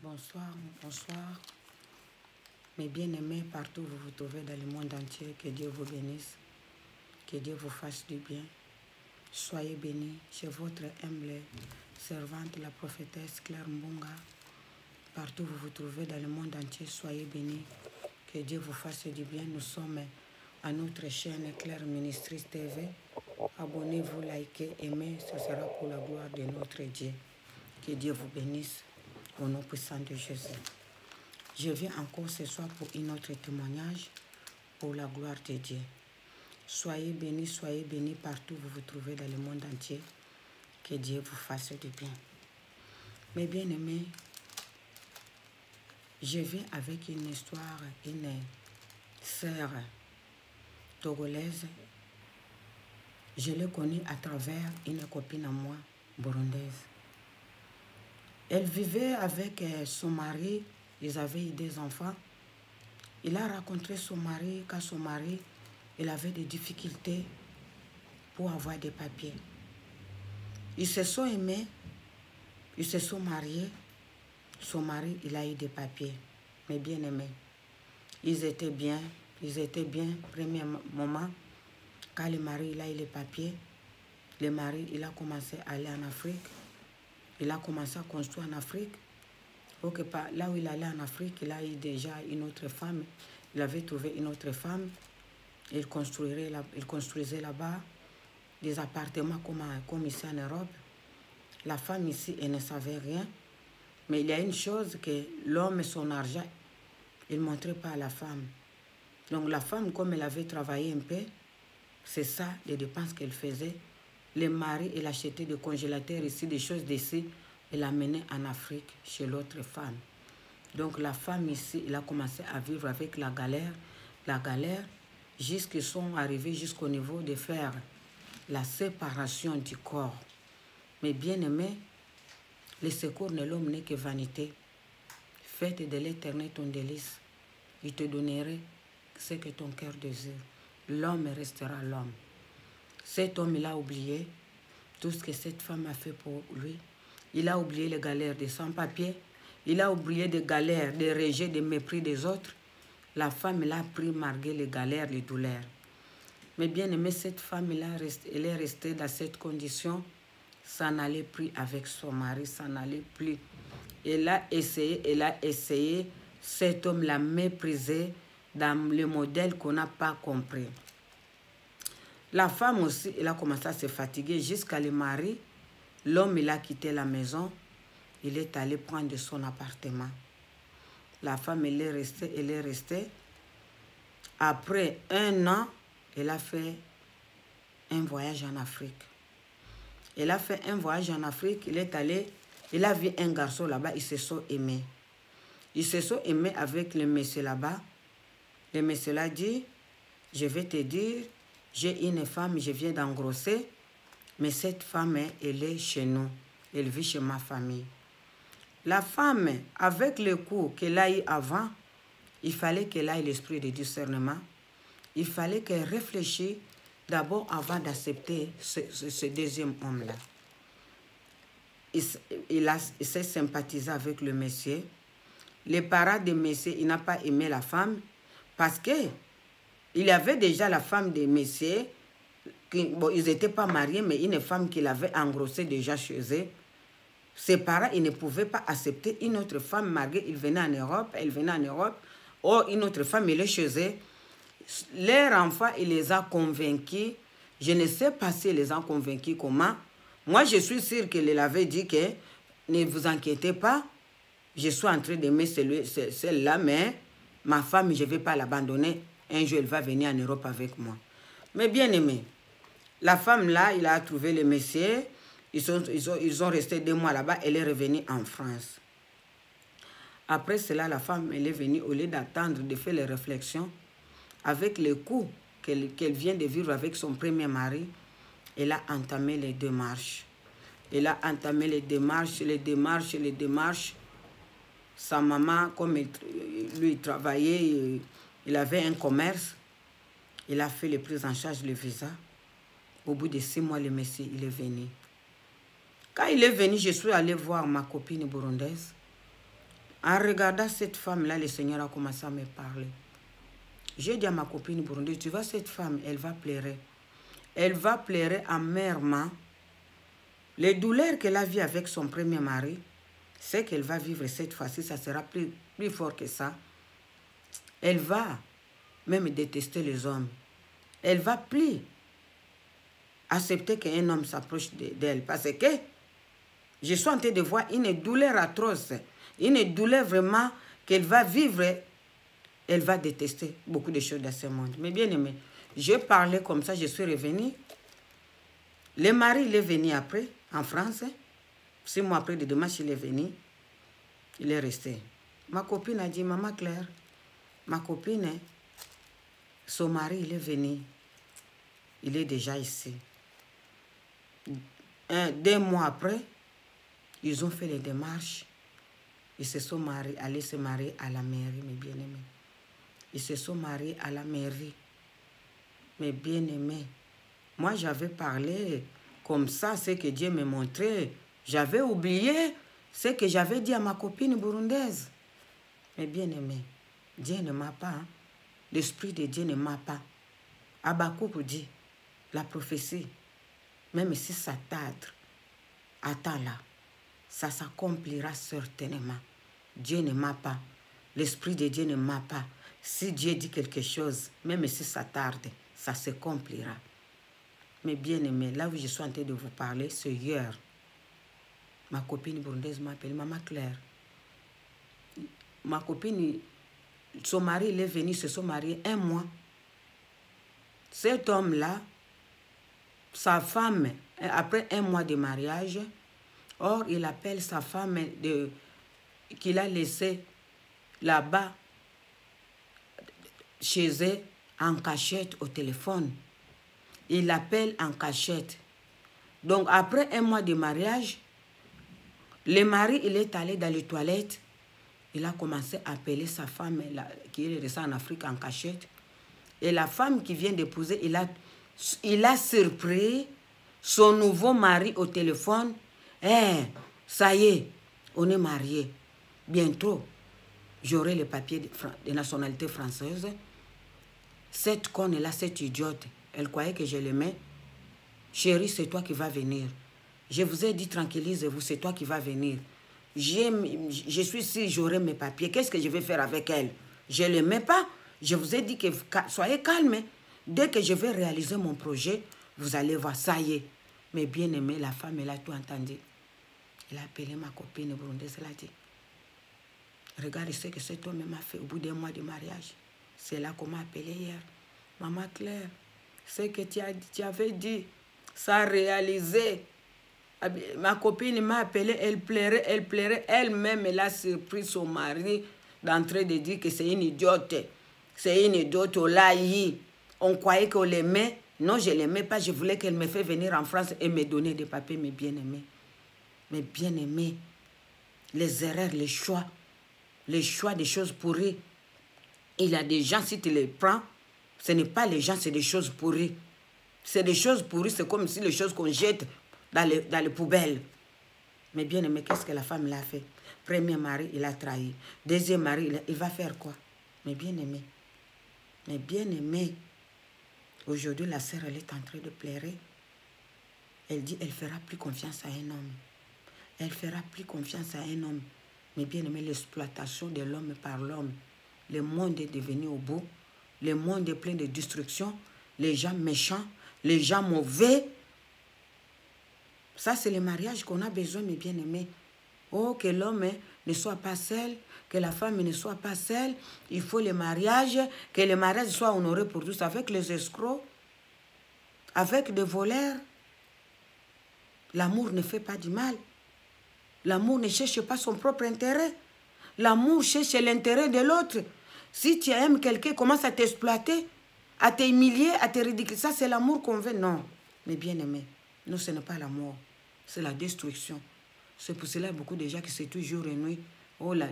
Bonsoir, bonsoir. Mes bien-aimés, partout où vous vous trouvez dans le monde entier, que Dieu vous bénisse, que Dieu vous fasse du bien. Soyez bénis chez votre humble servante, la prophétesse Claire Mbonga. Partout où vous vous trouvez dans le monde entier, soyez bénis, que Dieu vous fasse du bien. Nous sommes à notre chaîne Claire Ministries TV. Abonnez-vous, likez, aimez, ce sera pour la gloire de notre Dieu. Que Dieu vous bénisse au nom puissant de Jésus. Je viens encore ce soir pour un autre témoignage pour la gloire de Dieu. Soyez bénis partout où vous vous trouvez dans le monde entier. Que Dieu vous fasse du bien. Mes bien-aimés, je viens avec une histoire, une sœur togolaise. Je l'ai connue à travers une copine à moi, burundaise. Elle vivait avec son mari, ils avaient eu des enfants. Il a rencontré son mari quand son mari, il avait des difficultés pour avoir des papiers. Ils se sont aimés, ils se sont mariés. Son mari, il a eu des papiers, mais bien aimés. Ils étaient bien. Premier moment, quand le mari, il a eu les papiers, le mari, il a commencé à aller en Afrique. Il a commencé à construire en Afrique. Là où il allait en Afrique, il a eu déjà une autre femme. Il avait trouvé une autre femme. Il construisait là-bas des appartements comme ici en Europe. La femme ici, elle ne savait rien. Mais il y a une chose que l'homme et son argent, il ne montrait pas à la femme. Donc la femme, comme elle avait travaillé un peu, c'est ça les dépenses qu'elle faisait. Le mari, il achetait des congélateurs ici, des choses d'ici, il l'amenait en Afrique chez l'autre femme. Donc la femme ici, elle a commencé à vivre avec la galère, jusqu'ils sont arrivés jusqu'au niveau de faire la séparation du corps. Mais bien aimé, le secours de l'homme n'est que vanité. Faites de l'Éternel ton délice. Il te donnerait ce que ton cœur désire. L'homme restera l'homme. Cet homme, il a oublié tout ce que cette femme a fait pour lui. Il a oublié les galères de sans-papiers. Il a oublié des galères, des rejets, des mépris des autres. La femme, elle a pris malgré les galères, les douleurs. Mais bien aimé, cette femme, elle est restée dans cette condition. Ça n'allait plus avec son mari, ça n'allait plus. Elle a essayé. Cet homme l'a méprisé dans le modèle qu'on n'a pas compris. La femme aussi, elle a commencé à se fatiguer jusqu'à le mari. L'homme, il a quitté la maison. Il est allé prendre son appartement. La femme, elle est restée. Après 1 an, elle a fait un voyage en Afrique. Elle a fait un voyage en Afrique. Il a vu un garçon là-bas. Ils se sont aimés. Ils se sont aimés avec le monsieur là-bas. Le monsieur l'a dit, je vais te dire, j'ai une femme, je viens d'engrosser, mais cette femme, elle est chez nous. Elle vit chez ma famille. La femme, avec le coup qu'elle a eu avant, il fallait qu'elle ait l'esprit de discernement. Il fallait qu'elle réfléchisse d'abord avant d'accepter ce deuxième homme-là. Il s'est sympathisé avec le monsieur. Les parents de monsieur, il n'a pas aimé la femme parce que il avait déjà la femme de monsieur. Bon, ils n'étaient pas mariés, mais une femme qu'il avait engrossée déjà chez eux. Ses parents, ils ne pouvaient pas accepter une autre femme mariée. Elle venait en Europe. Or, une autre femme, elle est chez eux. Leur enfant, il les a convaincus. Je ne sais pas s'il les a convaincus comment. Moi, je suis sûre qu'il avait dit que ne vous inquiétez pas. Je suis en train d'aimer celle-là, mais ma femme, je ne vais pas l'abandonner. Un jour, elle va venir en Europe avec moi. Mais bien aimé, la femme là, il a trouvé le monsieur. Ils ont resté 2 mois là-bas. Elle est revenue en France. Après cela, la femme, elle est venue, au lieu d'attendre, de faire les réflexions, avec le coup qu'elle vient de vivre avec son premier mari, elle a entamé les démarches. Elle a entamé les démarches. Sa maman, comme lui travaillait, il avait un commerce. Il a fait les prises en charge, le visa. Au bout de 6 mois, le monsieur, il est venu. Quand il est venu, je suis allée voir ma copine burundaise. En regardant cette femme-là, le Seigneur a commencé à me parler. J'ai dit à ma copine burundaise, tu vois, cette femme, elle va pleurer. Elle va pleurer amèrement. Les douleurs qu'elle a vues avec son premier mari, c'est qu'elle va vivre cette fois-ci, ça sera plus fort que ça. Elle va même détester les hommes. Elle va plus accepter qu'un homme s'approche d'elle. Parce que je suis en train de voir une douleur atroce, une douleur vraiment qu'elle va vivre. Elle va détester beaucoup de choses dans ce monde. Mais bien aimé, je parlais comme ça, je suis revenue. Le mari, il est venu après, en France. 6 mois après, de dimanche, il est venu. Il est resté. Ma copine a dit, maman Claire, ma copine, son mari, il est venu. Il est déjà ici. 2 mois après, ils ont fait les démarches. Ils se sont mariés, allés se marier à la mairie, mes bien-aimés. Ils se sont mariés à la mairie. Mes bien-aimés, moi j'avais parlé comme ça, ce que Dieu me montrait. J'avais oublié ce que j'avais dit à ma copine burundaise. Mes bien-aimés, Dieu ne m'a pas. Hein? L'Esprit de Dieu ne m'a pas. Habakkuk dit, la prophétie, même si ça tarde, attends-la, ça s'accomplira certainement. Dieu ne m'a pas. L'Esprit de Dieu ne m'a pas. Si Dieu dit quelque chose, même si ça tarde, ça s'accomplira. Mais bien aimé, là où je suis en train de vous parler, c'est hier. Ma copine burundaise m'a appelé Maman Claire. Ma copine, son mari, il est venu, se sont mariés 1 mois. Cet homme-là, sa femme, après 1 mois de mariage, or il appelle sa femme qu'il a laissée là-bas, chez eux, en cachette au téléphone. Il l'appelle en cachette. Donc, après 1 mois de mariage, le mari, il est allé dans les toilettes. Il a commencé à appeler sa femme, qui est restée en Afrique en cachette. Et la femme qui vient d'épouser, il a surpris son nouveau mari au téléphone. Eh, ça y est, on est mariés. Bientôt, j'aurai les papiers de nationalité française. Cette conne-là, cette idiote, elle croyait que je l'aimais. Chérie, c'est toi qui vas venir. Je vous ai dit, tranquillisez-vous, c'est toi qui vas venir. Je suis si j'aurai mes papiers. Qu'est-ce que je vais faire avec elle? Je ne l'aimais pas. Je vous ai dit que soyez calme. Dès que je vais réaliser mon projet, vous allez voir, ça y est. Mais bien aimé, la femme, elle a tout entendu. Elle a appelé ma copine burundaise, elle a dit, regarde ce que cet homme m'a fait au bout d'1 mois de mariage. C'est là qu'on m'a appelé hier. Maman Claire, ce que tu avais dit, ça a réalisé. Ma copine m'a appelé, elle pleurait. Elle-même, elle a surpris son mari d'entrer de dire que c'est une idiote. C'est une idiote, on l'a eu. On croyait qu'on l'aimait. Non, je ne l'aimais pas. Je voulais qu'elle me fasse venir en France et me donner des papiers, mes bien-aimés. Mes bien-aimés, les erreurs, les choix des choses pourries. Il y a des gens, si tu les prends, ce n'est pas les gens, c'est des choses pourries. C'est des choses pourries, c'est comme si les choses qu'on jette dans les poubelles. Mais bien aimé, qu'est-ce que la femme l'a fait? Premier mari, il a trahi. Deuxième mari, il va faire quoi? Mais bien aimé, aujourd'hui, la sœur, elle est en train de pleurer. Elle dit, elle fera plus confiance à un homme. Elle fera plus confiance à un homme. Mais bien aimé, l'exploitation de l'homme par l'homme. Le monde est devenu au bout. Le monde est plein de destruction. Les gens méchants, les gens mauvais. Ça, c'est le mariage qu'on a besoin, mes bien-aimés. Oh, que l'homme ne soit pas seul, que la femme ne soit pas seule. Il faut le mariage, que le mariage soit honoré pour tous, avec les escrocs, avec des voleurs. L'amour ne fait pas du mal. L'amour ne cherche pas son propre intérêt. L'amour cherche l'intérêt de l'autre. Si tu aimes quelqu'un, commence à t'exploiter, à t'humilier, à te ridiculiser. Ça, c'est l'amour qu'on veut. Non, mais bien aimé. Non, ce n'est pas l'amour. C'est la destruction. C'est pour cela beaucoup de gens qui se tuent jour et nuit. Oh là,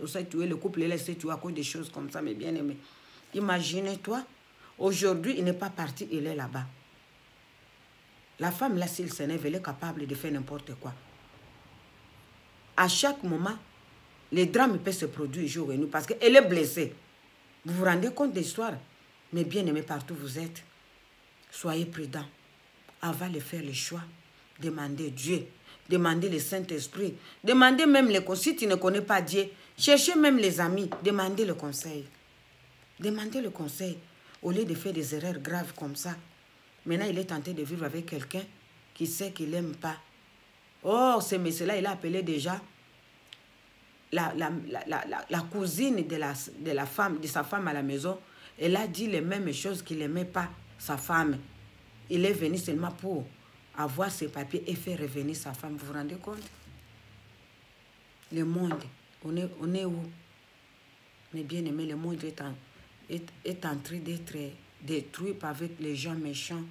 on s'est tué, le couple là s'est tué à cause des choses comme ça, mais bien aimé. Imaginez-toi, aujourd'hui, il n'est pas parti, il est là-bas. La femme là, s'il s'énerve, elle est capable de faire n'importe quoi. À chaque moment, les drames peuvent se produire jour et nuit parce qu'elle est blessée. Vous vous rendez compte de l'histoire? Mais bien aimés partout où vous êtes, soyez prudents. Avant de faire le choix, demandez Dieu, demandez le Saint-Esprit, demandez même les conseils. Si tu ne connais pas Dieu, cherchez même les amis, demandez le conseil. Demandez le conseil au lieu de faire des erreurs graves comme ça. Maintenant, il est tenté de vivre avec quelqu'un qui sait qu'il n'aime pas. Oh, ce monsieur-là, il a appelé déjà la cousine de sa femme à la maison. Elle a dit les mêmes choses qu'il n'aimait pas sa femme. Il est venu seulement pour avoir ses papiers et faire revenir sa femme. Vous vous rendez compte? Le monde, on est où? Mais bien aimé, le monde est en train d'être détruit avec les gens méchants.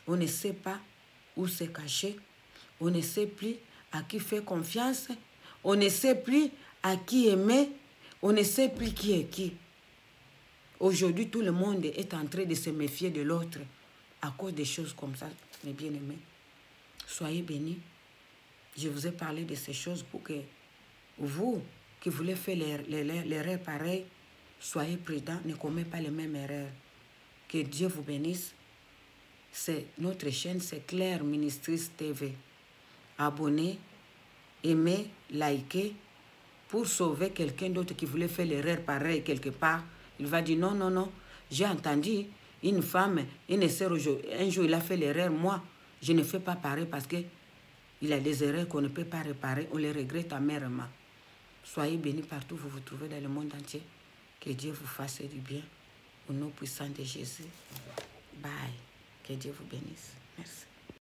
On ne sait pas où se cacher. On ne sait plus à qui faire confiance. On ne sait plus à qui aimer. On ne sait plus qui est qui. Aujourd'hui, tout le monde est en train de se méfier de l'autre à cause des choses comme ça, mes bien-aimés. Soyez bénis. Je vous ai parlé de ces choses pour que vous, qui voulez faire l'erreur pareille, soyez prudents, ne commettez pas les mêmes erreurs. Que Dieu vous bénisse. C'est notre chaîne, c'est Claire Ministries TV. Abonnez, aimez, likez pour sauver quelqu'un d'autre qui voulait faire l'erreur pareille quelque part. Il va dire non, non, non. J'ai entendu une femme, une sœur, un jour il a fait l'erreur. Moi, je ne fais pas pareil parce qu'il a des erreurs qu'on ne peut pas réparer. On les regrette amèrement. Soyez bénis partout où vous vous trouvez dans le monde entier. Que Dieu vous fasse du bien. Au nom puissant de Jésus. Bye. Que Dieu vous bénisse. Merci.